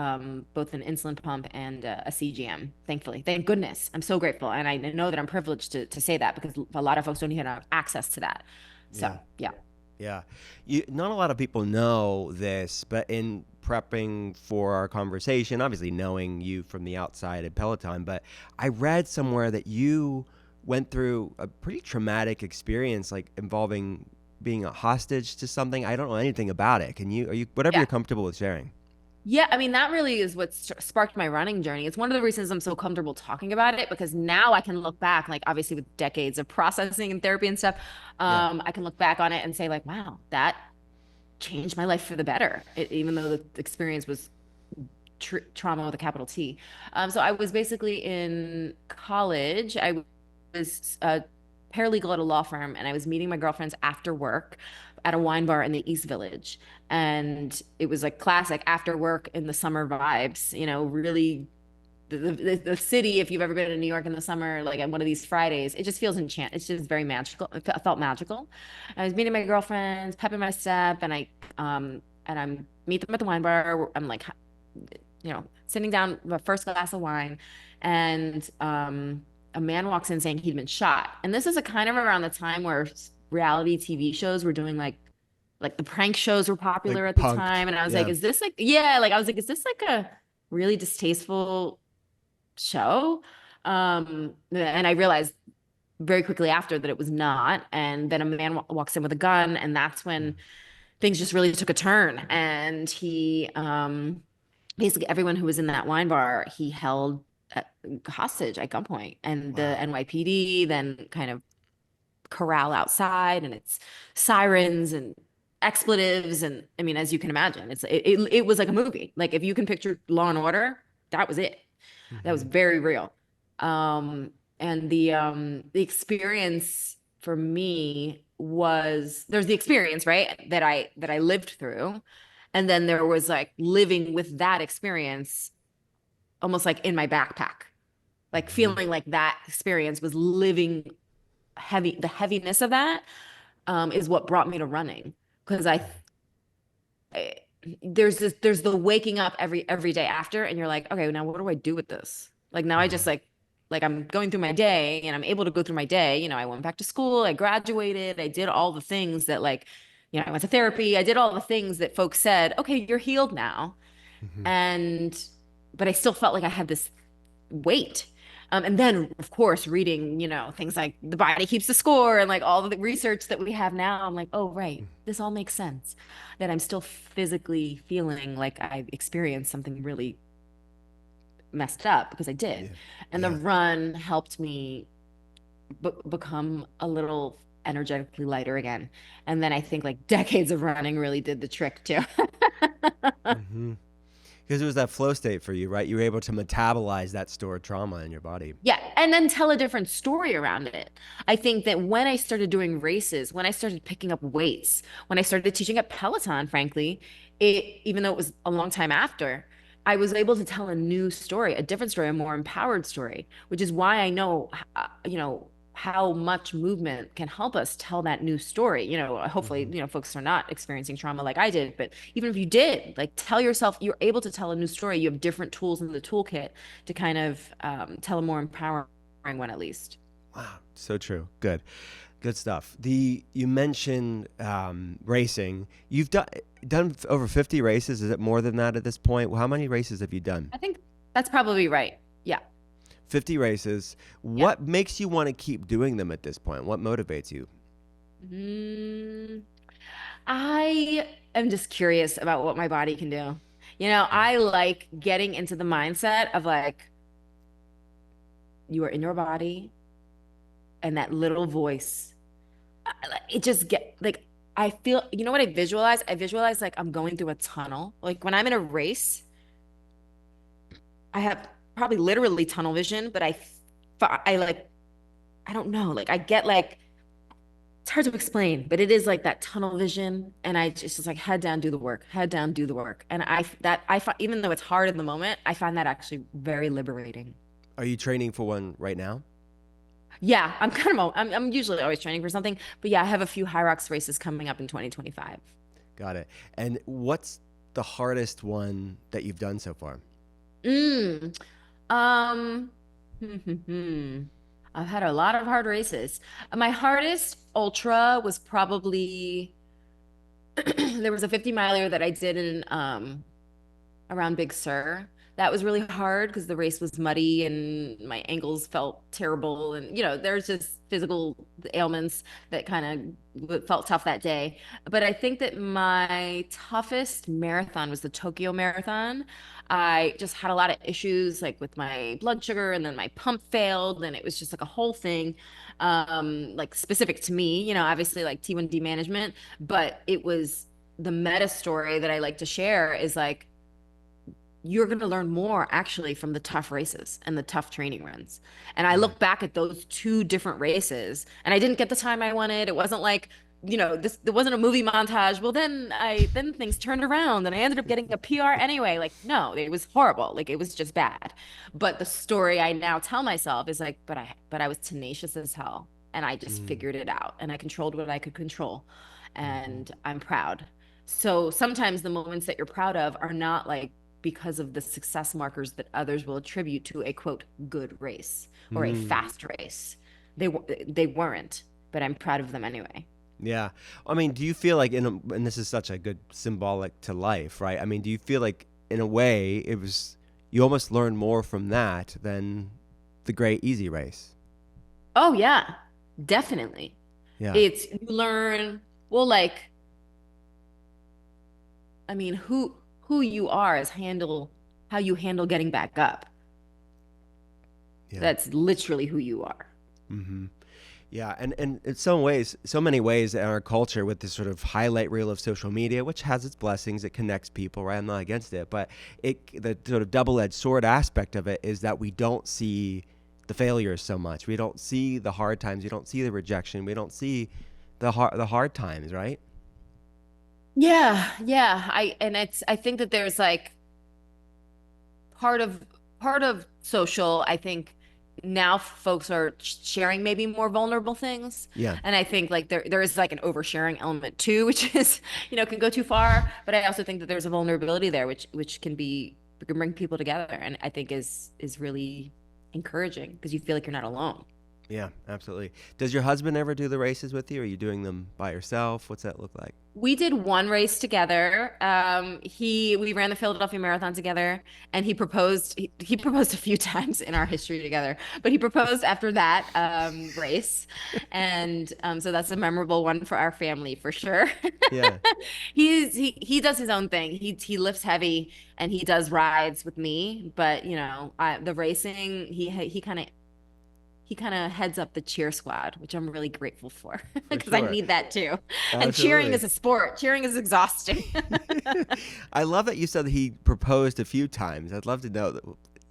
both an insulin pump and a CGM, thankfully. Thank goodness. I'm so grateful. And I know that I'm privileged to say that, because a lot of folks don't even have access to that. So Yeah. yeah. Yeah. Not a lot of people know this, but in prepping for our conversation, obviously knowing you from the outside at Peloton, but I read somewhere that you went through a pretty traumatic experience, like involving being a hostage to something. I don't know anything about it. Are you, whatever Yeah. you're comfortable with sharing? Yeah, I mean, that really is what sparked my running journey. It's one of the reasons I'm so comfortable talking about it because now I can look back, like obviously with decades of processing and therapy and stuff, Yeah. I can look back on it and say like, wow, that changed my life for the better, even though the experience was trauma with a capital T. So I was basically in college. I was a paralegal at a law firm, and I was meeting my girlfriends after work at a wine bar in the East Village. And it was like classic after work in the summer vibes, really the city, if you've ever been in New York in the summer, like on one of these Fridays, it just feels enchanted. It's just very magical. It felt magical. I was meeting my girlfriends, pepping my step, and I'm meet them at the wine bar. I'm like, sitting down the first glass of wine, and a man walks in saying he'd been shot. And this is a kind of around the time where reality TV shows were doing like the prank shows were Like popular at the punked. time. And I was like, Yeah. is this like, yeah, like I was like, is this like a really distasteful show? And I realized very quickly after that it was not. And then a man walks in with a gun, and that's when things just really took a turn. And he, basically everyone who was in that wine bar, he held hostage at gunpoint, and the Wow. NYPD then kind of corral outside, and it's sirens and expletives, and I mean, as you can imagine, it was like a movie. Like if you can picture Law and Order, that was it. That was Hmm. very real. Um, and the experience for me was there's the experience, right, that I lived through. And then there was like living with that experience almost like in my backpack, like Hmm. feeling like that experience was living heavy. The heaviness of that is what brought me to running because I there's the waking up every day after, and you're like, okay, now what do I do with this? Like now I just like I'm going through my day, and I'm able to go through my day. I went back to school, I graduated, I did all the things that like, I went to therapy, I did all the things that folks said, okay, you're healed now. Hmm. And but I still felt like I had this weight. And then, of course, reading, things like The Body Keeps the Score and like all of the research that we have now, I'm like, oh, right, this all makes sense. That I'm still physically feeling like I experienced something really messed up because I did. Yeah. And the Yeah. run helped me become a little energetically lighter again. And then I think like decades of running really did the trick too. Hmm. Because it was that flow state for you, right? You were able to metabolize that stored trauma in your body. Yeah, and then tell a different story around it. I think that when I started doing races, when I started picking up weights, when I started teaching at Peloton, frankly, even though it was a long time after, I was able to tell a new story, a different story, a more empowered story, which is why I know, how much movement can help us tell that new story. Hopefully, Hmm. folks are not experiencing trauma like I did, but even if you did, like tell yourself, you're able to tell a new story. You have different tools in the toolkit to kind of tell a more empowering one, at least. Wow. So true. Good. Good stuff. You mentioned racing. You've done over 50 races. Is it more than that at this point? How many races have you done? I think that's probably right. Yeah. 50 races. Yeah. What makes you want to keep doing them at this point? What motivates you? Mm, I am just curious about what my body can do. I like getting into the mindset of like, you are in your body and that little voice. It just get like, I feel, you know what I visualize? I visualize like I'm going through a tunnel. Like when I'm in a race, I have probably literally tunnel vision, but I like, I don't know. Like I get like, it's hard to explain, but it is like that tunnel vision. And I just like head down, do the work, head down, do the work. And I find, even though it's hard in the moment, I find that actually very liberating. Are you training for one right now? Yeah, I'm kind of, I'm usually always training for something, but yeah, I have a few high rocks races coming up in 2025. Got it. And what's the hardest one that you've done so far? Mm, um, I've had a lot of hard races. My hardest ultra was probably there was a 50 miler that I did in around Big Sur. That was really hard because the race was muddy and my ankles felt terrible. And, there's just physical ailments that kind of felt tough that day. But I think that my toughest marathon was the Tokyo Marathon. I just had a lot of issues like with my blood sugar, and then my pump failed, and it was just like a whole thing, like specific to me, obviously like T1D management, but it was the meta story that I like to share is like you're going to learn more actually from the tough races and the tough training runs. And I Yeah. look back at those two different races and I didn't get the time I wanted. It wasn't like, there wasn't a movie montage. Well, then things turned around and I ended up getting a PR anyway. Like, no, it was horrible. Like it was just bad. But the story I now tell myself is like, but I was tenacious as hell and I just Mm. figured it out and I controlled what I could control. Hmm. And I'm proud. So sometimes the moments that you're proud of are not like because of the success markers that others will attribute to a quote good race or a Mm. fast race. They weren't, but I'm proud of them anyway. Yeah. I mean, do you feel like and this is such a good symbolic to life, right? I mean, do you feel like in a way you almost learn more from that than the great easy race? Oh yeah, definitely. Yeah. It's you learn, well, like, I mean, who you are is how you handle getting back up. Yeah. That's literally who you are. Hmm. Yeah, and in some ways, so many ways in our culture with this sort of highlight reel of social media, which has its blessings, it connects people, right? I'm not against it, but the sort of double-edged sword aspect of it is that we don't see the failures so much. We don't see the hard times. We don't see the rejection. We don't see the hard times, right? Yeah, yeah. I think that there's like part of part of social, I think now folks are sharing maybe more vulnerable things. Yeah. And I think like there is like an oversharing element too, which is, can go too far. But I also think that there's a vulnerability there which can bring people together and I think is really encouraging because you feel like you're not alone. Yeah, absolutely. Does your husband ever do the races with you? Are you doing them by yourself? What's that look like? We did one race together. We ran the Philadelphia Marathon together, and he proposed. He proposed a few times in our history together, but he proposed after that race, and so that's a memorable one for our family for sure. Yeah. He does his own thing. He lifts heavy and he does rides with me, but the racing he kind of heads up the cheer squad, which I'm really grateful for For because I sure. need that too. And cheering Absolutely. is a sport. Cheering is exhausting. I love that you said that he proposed a few times. I'd love to know that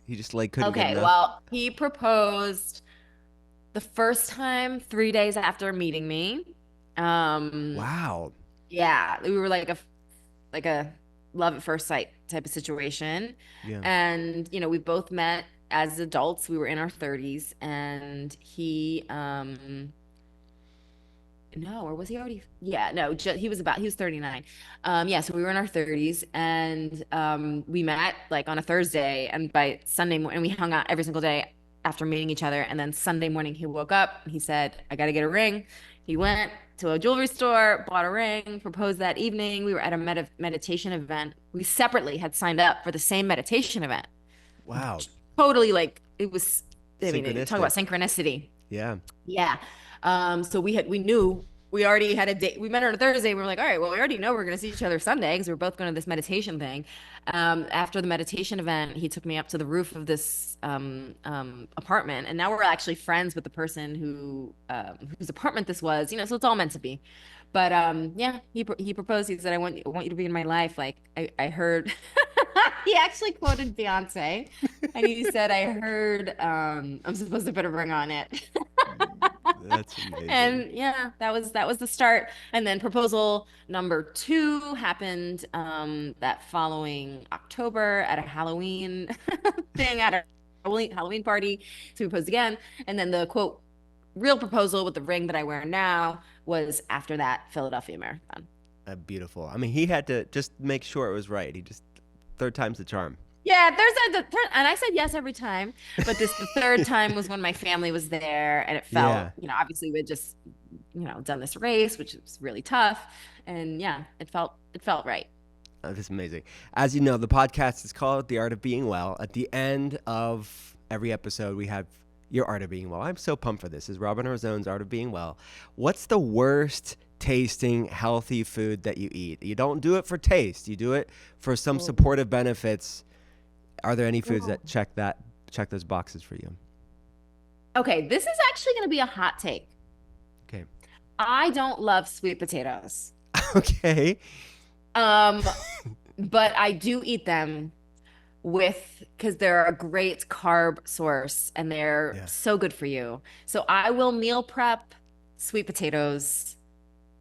he just like couldn't get Okay, enough. well, he proposed the first time 3 days after meeting me. Um, Wow. yeah, we were like a love at first sight type of situation. Yeah. And, we both met as adults. We were in our 30s and no, or was he already? Yeah, no, he was 39. Yeah, so we were in our 30s and we met like on a Thursday and by Sunday morning we hung out every single day after meeting each other. And then Sunday morning he woke up and he said, I got to get a ring. He went to a jewelry store, bought a ring, proposed that evening. We were at a meditation event. We separately had signed up for the same meditation event. Wow. Totally like it was, I mean, talk about Synchronistic. synchronicity. Yeah. Yeah. So we knew we already had a date. We met on a Thursday. We were like, all right, well, we already know we're going to see each other Sunday because we are both going to this meditation thing. After the meditation event, he took me up to the roof of this apartment, and now we're actually friends with the person whose apartment this was. So it's all meant to be. But yeah, he proposed. He said, I want you to be in my life." Like I heard, he actually quoted Beyonce, and he said, "I heard I'm supposed to put a ring on it." That's amazing. And yeah, that was the start. And then proposal number two happened that following October at a Halloween thing at a Halloween party. So we proposed again. And then the quote real proposal with the ring that I wear now was after that Philadelphia Marathon. Beautiful. I mean, he had to just make sure it was right. He just third time's the charm. Yeah, and I said yes every time, but the third time was when my family was there, and it felt, Yeah. obviously we had just, done this race, which was really tough, and yeah, it felt right. This is amazing. As you know, the podcast is called The Art of Being Well. At the end of every episode, we have your Art of Being Well. I'm so pumped for this. This is Robin Arzón's Art of Being Well. What's the worst tasting healthy food that you eat? You don't do it for taste. You do it for some Oh. supportive benefits. Are there any foods Oh. that check those boxes for you? Okay, this is actually going to be a hot take. Okay. I don't love sweet potatoes. Okay. Um, but I do eat them because they're a great carb source and they're Yeah. so good for you. So I will meal prep sweet potatoes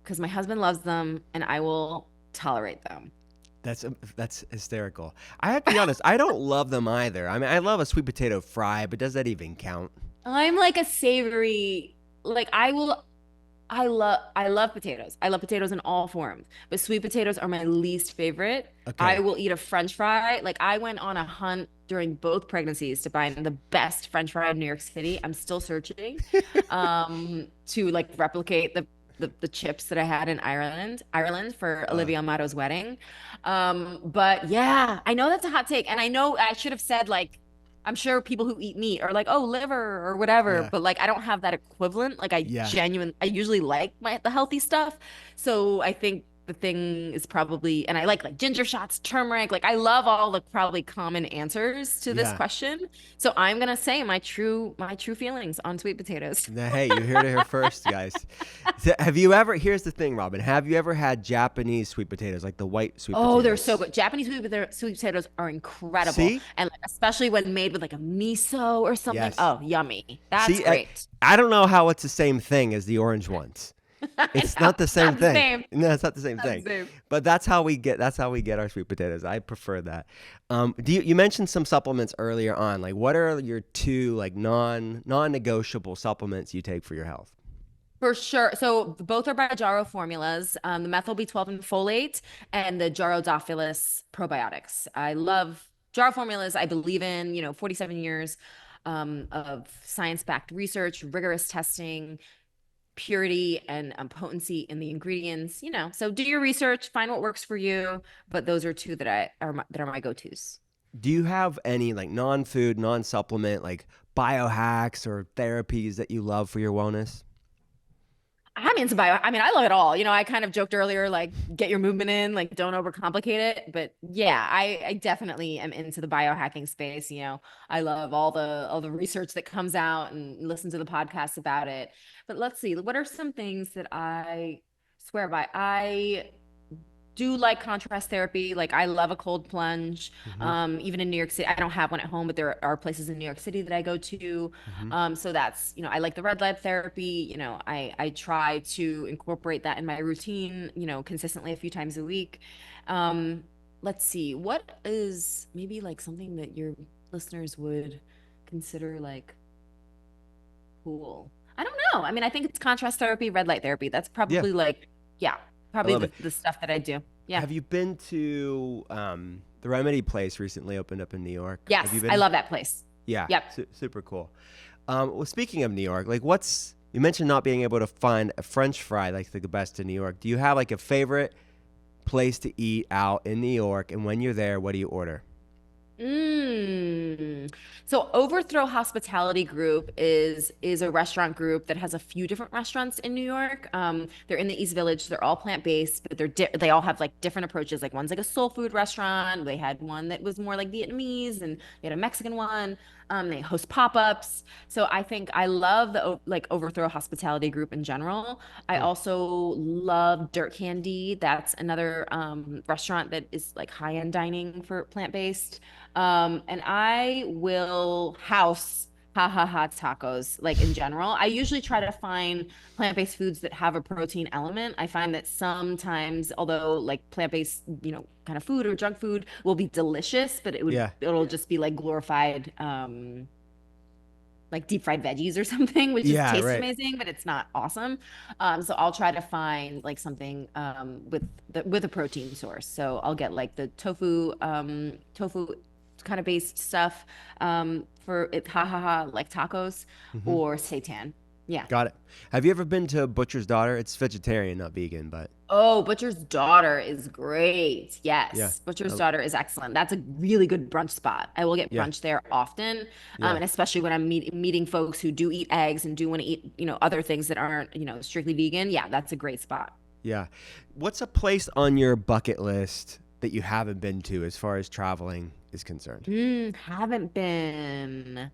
because my husband loves them and I will tolerate them. That's hysterical. I have to be honest. I don't love them either. I mean, I love a sweet potato fry, but does that even count? I'm like a savory, like I love potatoes. I love potatoes in all forms, but sweet potatoes are my least favorite. I Okay. will eat a French fry. Like I went on a hunt during both pregnancies to find the best French fry in New York City. I'm still searching to like replicate the chips that I had in Ireland for Uh, Olivia Amado's wedding. But yeah, I know that's a hot take, and I know I should have said like I'm sure people who eat meat are like, oh, liver or whatever, yeah. but like I don't have that equivalent. Like Yeah. I usually like the healthy stuff. So I think the thing is probably, and I like ginger shots, turmeric. Like I love all the probably common answers to this Yeah. question. So I'm gonna say my true feelings on sweet potatoes. Now, hey, you're here to hear first, guys. So have you ever? Here's the thing, Robin. Have you ever had Japanese sweet potatoes, like the white sweet Oh, they're so potatoes? good. Japanese sweet potatoes are incredible. See? And like, especially when made with like a miso or something. Yes. Oh, yummy. That's See, great. I don't know how it's the same thing as the orange ones. I It's know. not the It's same not the thing. same. No, it's not the same Not the thing. same. But that's how we get our sweet potatoes. I prefer that. You mentioned some supplements earlier on. Like, what are your two like non-negotiable supplements you take for your health? For sure. So both are by Jarrow formulas, the methyl B12 and folate, and the Jarrodophilus probiotics. I love Jarrow formulas. I believe in, 47 years of science-backed research, rigorous testing, purity and potency in the ingredients. So do your research, find what works for you. But those are two that are my go-tos. Do you have any like non-food, non-supplement like biohacks or therapies that you love for your wellness? I'm into bio. I mean, I love it all. I kind of joked earlier, like get your movement in, like don't overcomplicate it. But yeah, I definitely am into the biohacking space. I love all the research that comes out and listen to the podcasts about it. But let's see, what are some things that I swear by? I do like contrast therapy. Like I love a cold plunge. Mm-hmm. Even in New York City, I don't have one at home, but there are places in New York City that I go to. Mm-hmm. So that's, I like the red light therapy. I try to incorporate that in my routine, consistently a few times a week. Um, let's see, what is maybe like something that your listeners would consider like cool? I don't know. I mean, I think it's contrast therapy, red light therapy. That's Yeah, probably like, yeah, I probably love the, it. the stuff that I do. Yeah. Have you been to the Remedy place recently opened up in New York? Have you Yes, I been? love that place. Yeah, Yep. super cool. Well, speaking of New York, like you mentioned not being able to find a French fry like the best in New York. Do you have like a favorite place to eat out in New York? And when you're there, what do you order? Mm. So Overthrow Hospitality Group is a restaurant group that has a few different restaurants in New York. They're in the East Village. They're all plant-based, but they all have like different approaches. Like one's like a soul food restaurant. They had one that was more like Vietnamese, and they had a Mexican one. They host pop-ups. So I think I love like Overthrow Hospitality Group in general. I Cool. also love Dirt Candy. That's another restaurant that is like high-end dining for plant-based. And I will house ha ha ha tacos like in general. I usually try to find plant-based foods that have a protein element. I find that sometimes, although like plant-based, kind of food or junk food will be delicious, but Yeah. it'll just be like glorified like deep fried veggies or something, which just Yeah, tastes right. amazing, but it's not awesome. So I'll try to find like something with a protein source. So I'll get like the tofu kind of based stuff for it, ha ha ha, like tacos Hmm. or seitan. Yeah. Got it. Have you ever been to Butcher's Daughter? It's vegetarian, not vegan, but Oh, Butcher's Daughter is great. yeah. Yes, Butcher's Uh, Daughter is excellent. That's a really good brunch spot. I will get yeah. brunch there often, Yeah. and especially when I'm meeting folks who do eat eggs and do want to eat, other things that aren't, strictly vegan. Yeah, that's a great spot. Yeah. What's a place on your bucket list that you haven't been to as far as traveling is concerned? Haven't been.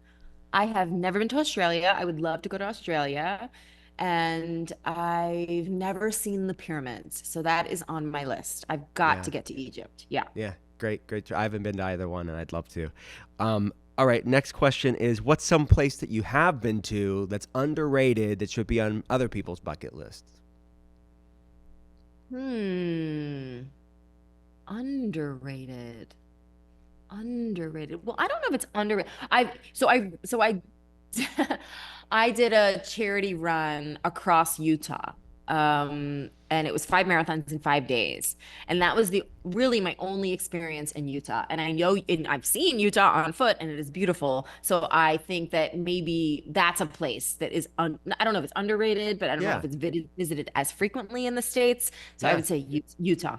I have never been to Australia. I would love to go to Australia. And I've never seen the pyramids. So that is on my list. I've got Yeah. to get to Egypt. Yeah. Yeah. Great. Great. I haven't been to either one and I'd love to. All right. Next question is, what's some place that you have been to that's underrated that should be on other people's bucket lists? Hmm. Underrated. Underrated. Well, I don't know if it's underrated. I I did a charity run across Utah. And it was 5 marathons in 5 days. And that was the really my only experience in Utah. And I know and I've seen Utah on foot and it is beautiful. So I think that maybe that's a place that is I don't know if it's underrated, but I don't know Yeah. if it's visited as frequently in the States. So I Yeah. would say Utah.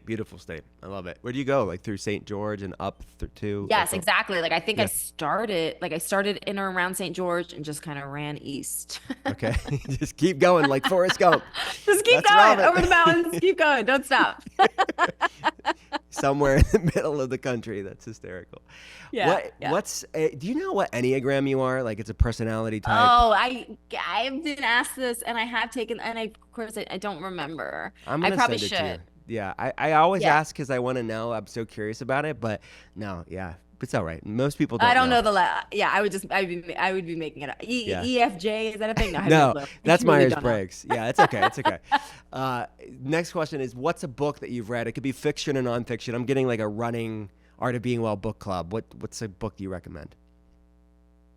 Beautiful state. I love it. Where do you go? Like through St. George and up to Yes, exactly. Like I think yeah. I started in or around St. George and just kind of ran east. Okay. Just keep going like Forrest Gump. Just keep That's going Robin. over the mountains. Keep going. Don't stop. Somewhere in the middle of the country. That's hysterical. Yeah. Yeah. Do you know what Enneagram you are? Like it's a personality type. Oh, I've been asked this and I have taken and of course I don't remember. I'm I gonna probably send it to you. should. Yeah, I always Yeah. ask because I want to know. I'm so curious about it, but no, yeah, it's all right. Most people I don't don't know. know yeah, I would be making it up. Yeah. EFJ, is that a thing? No, I have No, no clue. I that's truly don't know. Myers-Briggs. Yeah, it's okay. It's okay. Next question is, what's a book that you've read? It could be fiction or nonfiction. I'm getting like a running Art of Being Well book club. What's a book you recommend?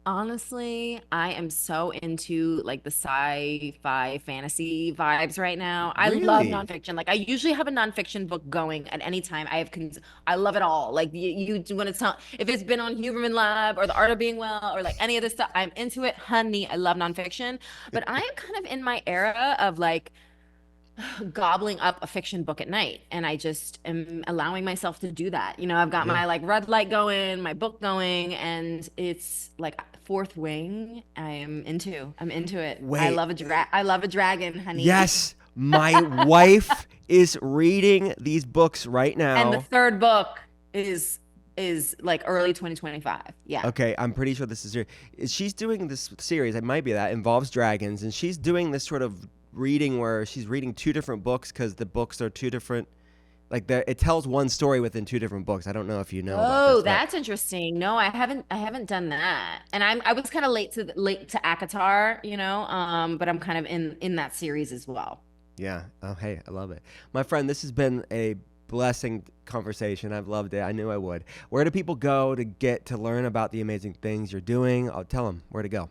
Honestly, I am so into like the sci-fi fantasy vibes right now. I love Really? nonfiction. Like I usually have a nonfiction book going at any time. I love it all. Like when if it's been on Huberman Lab or The Art of Being Well or like any of this stuff, I'm into it, honey. I love nonfiction. But I am kind of in my era of like gobbling up a fiction book at night and I just am allowing myself to do that. I've got Yeah. my like red light going, my book going, and it's like Fourth Wing. I'm into it. Wait. I love a dragon, honey. Yes, my wife is reading these books right And the now. third book is like early 2025. Yeah. Okay, I'm pretty sure this is her. She's doing this series. It might be that involves dragons, and she's doing this sort of reading where she's reading two different books because the books are two different. Like it tells one story within two different books. I don't know if you know about Oh, this, but that's interesting. No, I haven't done that. And I was kind of late to ACOTAR, but I'm kind of in that series as well. yeah. Oh, hey, I love it, my friend. This has been a blessing conversation. I've loved it. I knew I would. Where do people go to learn about the amazing things you're doing? I'll tell them where to go.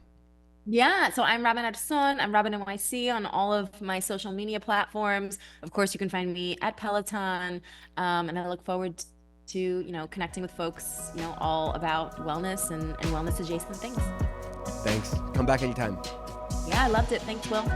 Yeah, so I'm Robin Arzón. I'm Robin NYC on all of my social media platforms. Of course, you can find me at Peloton, and I look forward to connecting with folks all about wellness and wellness adjacent things. Thanks. Come back anytime. Yeah, I loved it. Thanks, Will.